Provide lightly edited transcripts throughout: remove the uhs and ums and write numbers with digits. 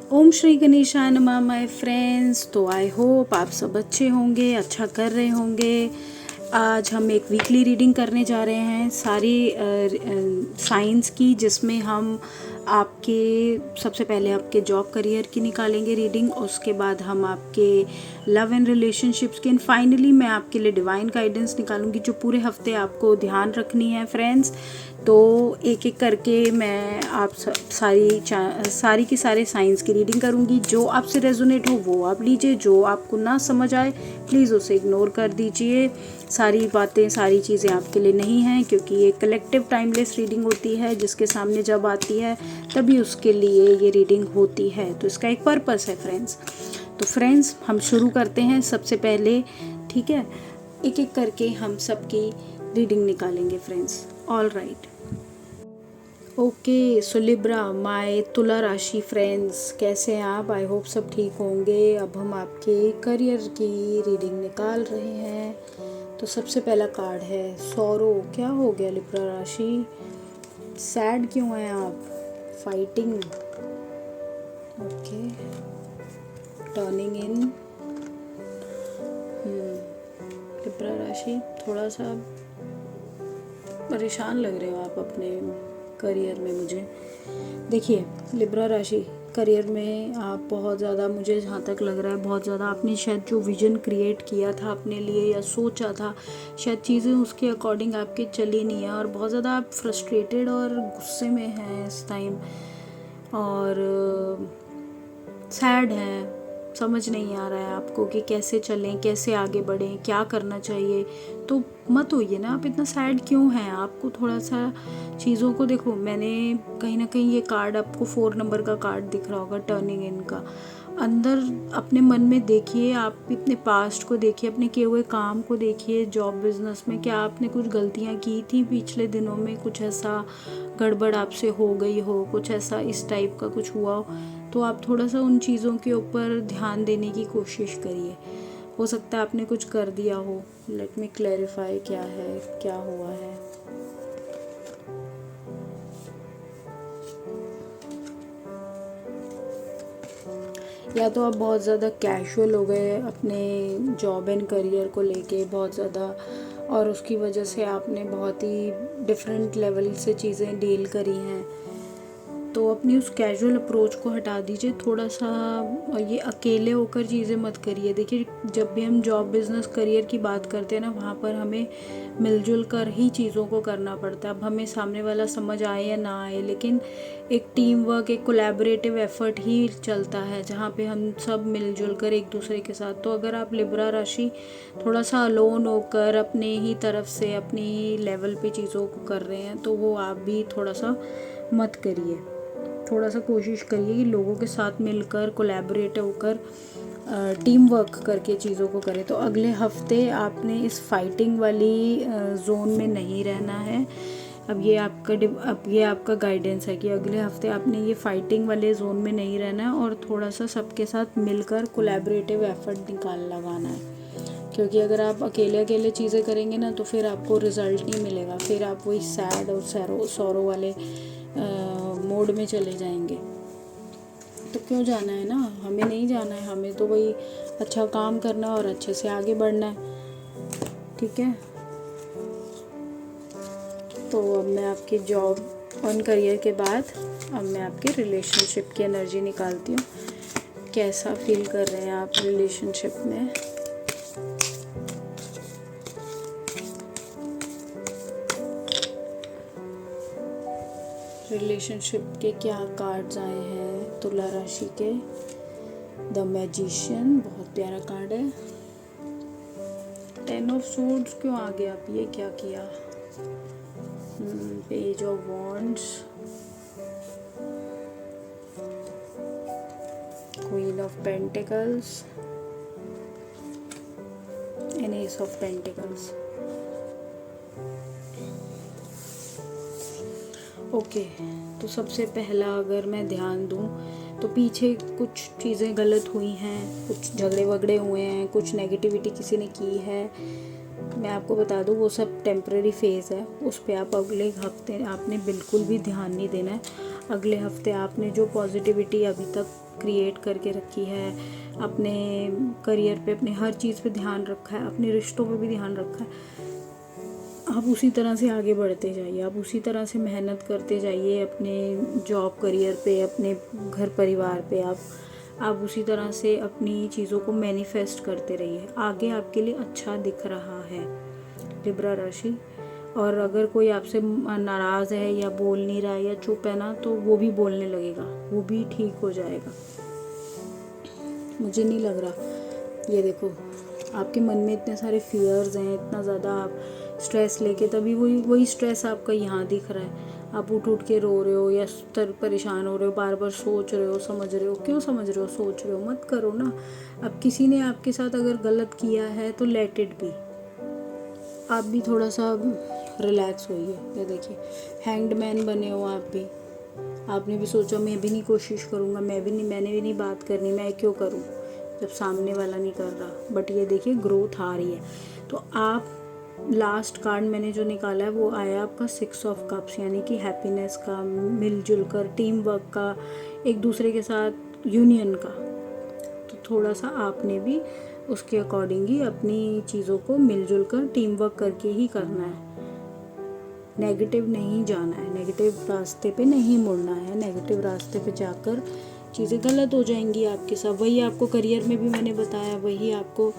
ओम श्री गणेशाय नमः my friends. तो आई होप आप सब अच्छे होंगे, अच्छा कर रहे होंगे। आज हम एक वीकली रीडिंग करने जा रहे हैं सारी साइंस की, जिसमें हम आपके सबसे पहले आपके जॉब करियर की निकालेंगे रीडिंग, उसके बाद हम आपके लव एंड रिलेशनशिप्स की, एंड फाइनली मैं आपके लिए डिवाइन गाइडेंस निकालूंगी जो पूरे हफ्ते आपको ध्यान रखनी है फ्रेंड्स। तो एक एक करके मैं आप सारी की सारे साइंस की रीडिंग करूंगी। जो आपसे रेजोनेट हो वो आप लीजिए, जो आपको ना समझ आए प्लीज़ उसे इग्नोर कर दीजिए। सारी बातें सारी चीज़ें आपके लिए नहीं हैं, क्योंकि ये कलेक्टिव टाइमलेस रीडिंग होती है जिसके सामने जब आती है तभी उसके लिए ये रीडिंग होती है। तो इसका एक पर्पस है फ्रेंड्स। तो फ्रेंड्स हम शुरू करते हैं सबसे पहले, ठीक है। एक एक करके हम सबकी रीडिंग निकालेंगे friends. All right, okay. So Libra, my तुला राशि फ्रेंड्स, कैसे हैं आप? आई होप सब ठीक होंगे। अब हम आपके करियर की रीडिंग निकाल रहे हैं। तो सबसे पहला कार्ड है सौरो। क्या हो गया लिब्रा राशि? सैड क्यों हैं आप? Fighting, okay. टर्निंग इन, लिब्रा राशि थोड़ा सा परेशान लग रहे हो आप अपने करियर में। मुझे देखिए लिब्रा राशि, करियर में आप बहुत ज़्यादा, मुझे जहाँ तक लग रहा है बहुत ज़्यादा आपने शायद जो विज़न क्रिएट किया था अपने लिए या सोचा था, शायद चीज़ें उसके अकॉर्डिंग आपके चली नहीं है, और बहुत ज़्यादा आप फ्रस्ट्रेटेड और गुस्से में हैं इस टाइम, और सैड हैं। समझ नहीं आ रहा है आपको कि कैसे चलें, कैसे आगे बढ़ें, क्या करना चाहिए। तो मत होइए ना, आप इतना सैड क्यों हैं? आपको थोड़ा सा चीज़ों को देखो। मैंने कहीं ना कहीं ये कार्ड आपको 4 नंबर का कार्ड दिख रहा होगा, टर्निंग इन का। अंदर अपने मन में देखिए, आप अपने पास्ट को देखिए, अपने किए हुए काम को देखिए। जॉब बिजनेस में क्या आपने कुछ गलतियाँ की थी पिछले दिनों में? कुछ ऐसा गड़बड़ आपसे हो गई हो, कुछ ऐसा इस टाइप का कुछ हुआ हो, तो आप थोड़ा सा उन चीज़ों के ऊपर ध्यान देने की कोशिश करिए। हो सकता है आपने कुछ कर दिया हो। लेट मी क्लैरिफाई क्या है, क्या हुआ है। या तो आप बहुत ज़्यादा कैजुअल हो गए अपने जॉब एंड करियर को लेके, बहुत ज़्यादा, और उसकी वजह से आपने बहुत ही डिफरेंट लेवल से चीज़ें डील करी हैं। तो अपनी उस कैजुअल अप्रोच को हटा दीजिए थोड़ा सा, और ये अकेले होकर चीज़ें मत करिए। देखिए जब भी हम जॉब बिज़नेस करियर की बात करते हैं ना, वहाँ पर हमें मिलजुल कर ही चीज़ों को करना पड़ता है। अब हमें सामने वाला समझ आए या ना आए, लेकिन एक टीम वर्क, एक कोलैबोरेटिव एफर्ट ही चलता है जहाँ पे हम सब मिलजुल कर एक दूसरे के साथ। तो अगर आप लिब्रा राशि थोड़ा सा अलोन होकर अपने ही तरफ से अपनी ही लेवल पे चीज़ों को कर रहे हैं, तो वो आप भी थोड़ा सा मत करिए। थोड़ा सा कोशिश करिए कि लोगों के साथ मिलकर कोलैबोरेट होकर टीम वर्क करके चीज़ों को करें। तो अगले हफ्ते आपने इस फाइटिंग वाली जोन में नहीं रहना है। अब ये आपका गाइडेंस है कि अगले हफ्ते आपने ये फाइटिंग वाले जोन में नहीं रहना है, और थोड़ा सा सबके साथ मिलकर कोलैबोरेटिव एफर्ट लगाना है। क्योंकि अगर आप अकेले अकेले चीज़ें करेंगे ना, तो फिर आपको रिज़ल्ट नहीं मिलेगा, फिर आप वही सैड और सौरो वाले मोड में चले जाएंगे। तो क्यों जाना है ना, हमें नहीं जाना है। हमें तो वही अच्छा काम करना और अच्छे से आगे बढ़ना है, ठीक है। तो अब मैं आपके जॉब और करियर के बाद अब मैं आपके रिलेशनशिप की एनर्जी निकालती हूँ। कैसा फील कर रहे हैं आप रिलेशनशिप में? रिलेशनशिप के क्या कार्ड्स आए हैं तुला राशि के? द मैजिशियन, बहुत प्यारा कार्ड है। 10 ऑफ सोर्ड्स क्यों आ गया? आप ये क्या किया? Page of wands, queen of pentacles and S of pentacles. Okay, तो सबसे पहला अगर मैं ध्यान दूं तो पीछे कुछ चीज़ें गलत हुई हैं, कुछ झगड़े वगड़े हुए हैं, कुछ नेगेटिविटी किसी ने की है। मैं आपको बता दूं वो सब टेम्परेरी फेज़ है, उस पर आप अगले हफ्ते आपने बिल्कुल भी ध्यान नहीं देना है। अगले हफ्ते आपने जो पॉजिटिविटी अभी तक क्रिएट करके रखी है, अपने करियर पे, अपने हर चीज़ पे ध्यान रखा है, अपने रिश्तों पे भी ध्यान रखा है, आप उसी तरह से आगे बढ़ते जाइए, आप उसी तरह से मेहनत करते जाइए अपने जॉब करियर पे, अपने घर परिवार पे। आप उसी तरह से अपनी चीज़ों को मैनिफेस्ट करते रहिए, आगे आपके लिए अच्छा दिख रहा है लिब्रा राशि। और अगर कोई आपसे नाराज़ है या बोल नहीं रहा है या चुप है ना, तो वो भी बोलने लगेगा, वो भी ठीक हो जाएगा। मुझे नहीं लग रहा, ये देखो आपके मन में इतने सारे फियर्स हैं, इतना ज़्यादा आप स्ट्रेस लेके, तभी वही स्ट्रेस आपका यहाँ दिख रहा है। आप उठ के रो रहे हो या परेशान हो रहे हो, बार बार सोच रहे हो, समझ रहे हो। क्यों समझ रहे हो, सोच रहे हो? मत करो ना। अब किसी ने आपके साथ अगर गलत किया है तो लेट इट बी, आप भी थोड़ा सा रिलैक्स होइए। ये देखिए हैंग्ड मैन बने हो आप भी, आपने भी सोचा मैं भी नहीं कोशिश करूँगा, मैंने भी नहीं बात करनी, मैं क्यों करूँ जब सामने वाला नहीं कर रहा। बट ये देखिए ग्रोथ आ रही है। तो आप लास्ट कार्ड मैंने जो निकाला है वो आया आपका 6 ऑफ कप्स, यानी कि हैप्पीनेस का, मिलजुल कर, टीम वर्क का, एक दूसरे के साथ यूनियन का। तो थोड़ा सा आपने भी उसके अकॉर्डिंग ही अपनी चीज़ों को मिलजुल कर, टीम वर्क करके ही करना है। नेगेटिव नहीं जाना है, नेगेटिव रास्ते पे नहीं मुड़ना है। नेगेटिव रास्ते पे जाकर चीज़ें गलत हो जाएंगी आपके साथ। वही आपको करियर में भी मैंने बताया, वही आपको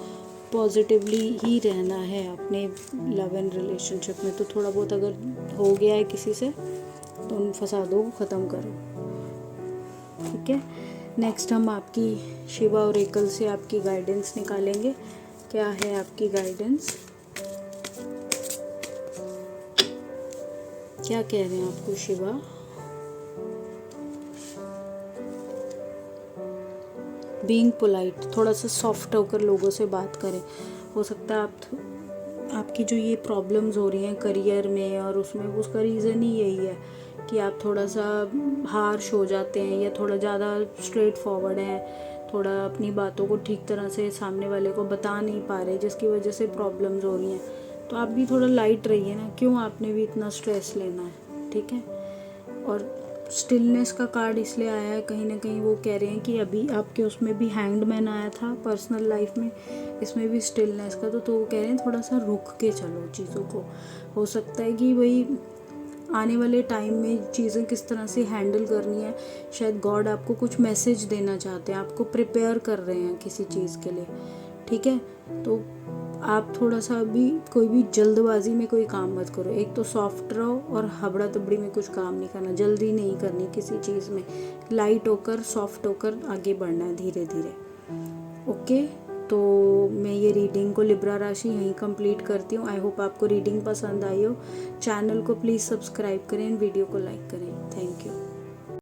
पॉजिटिवली ही रहना है अपने लव एंड रिलेशनशिप में। तो थोड़ा बहुत अगर हो गया है किसी से तो उन फसादों को ख़त्म करो, ठीक है। नेक्स्ट हम आपकी शिवा ओरेकल से आपकी गाइडेंस निकालेंगे। क्या है आपकी गाइडेंस, क्या कह रहे हैं आपको शिवा? बीइंग पोलाइट, थोड़ा सा सॉफ्ट होकर लोगों से बात करें। हो सकता है आपकी जो ये प्रॉब्लम्स हो रही हैं करियर में और उसमें, उसका रीज़न ही यही है कि आप थोड़ा सा हार्श हो जाते हैं या थोड़ा ज़्यादा स्ट्रेट फॉरवर्ड हैं, थोड़ा अपनी बातों को ठीक तरह से सामने वाले को बता नहीं पा रहे, जिसकी वजह से प्रॉब्लम्स हो रही हैं। तो आप भी थोड़ा लाइट रहिए ना, क्यों आपने भी इतना स्ट्रेस लेना है, ठीक है। और स्टिलनेस का कार्ड इसलिए आया है, कहीं ना कहीं वो कह रहे हैं कि अभी आपके उसमें भी हैंग्ड मैन आया था पर्सनल लाइफ में, इसमें भी स्टिलनेस का। तो वो कह रहे हैं थोड़ा सा रुक के चलो चीज़ों को। हो सकता है कि वही आने वाले टाइम में चीज़ें किस तरह से हैंडल करनी है, शायद गॉड आपको कुछ मैसेज देना चाहते हैं, आपको प्रिपेयर कर रहे हैं किसी चीज़ के लिए, ठीक है। तो आप थोड़ा सा अभी कोई भी जल्दबाजी में कोई काम मत करो। एक तो सॉफ्ट रहो और हबड़ा तबड़ी में कुछ काम नहीं करना, जल्दी नहीं करनी किसी चीज़ में, लाइट होकर सॉफ्ट होकर आगे बढ़ना है धीरे धीरे, ओके। तो मैं ये रीडिंग को लिब्रा राशि यहीं कंप्लीट करती हूँ। आई होप आपको रीडिंग पसंद आई हो। चैनल को प्लीज़ सब्सक्राइब करें, वीडियो को लाइक करें। Thank you.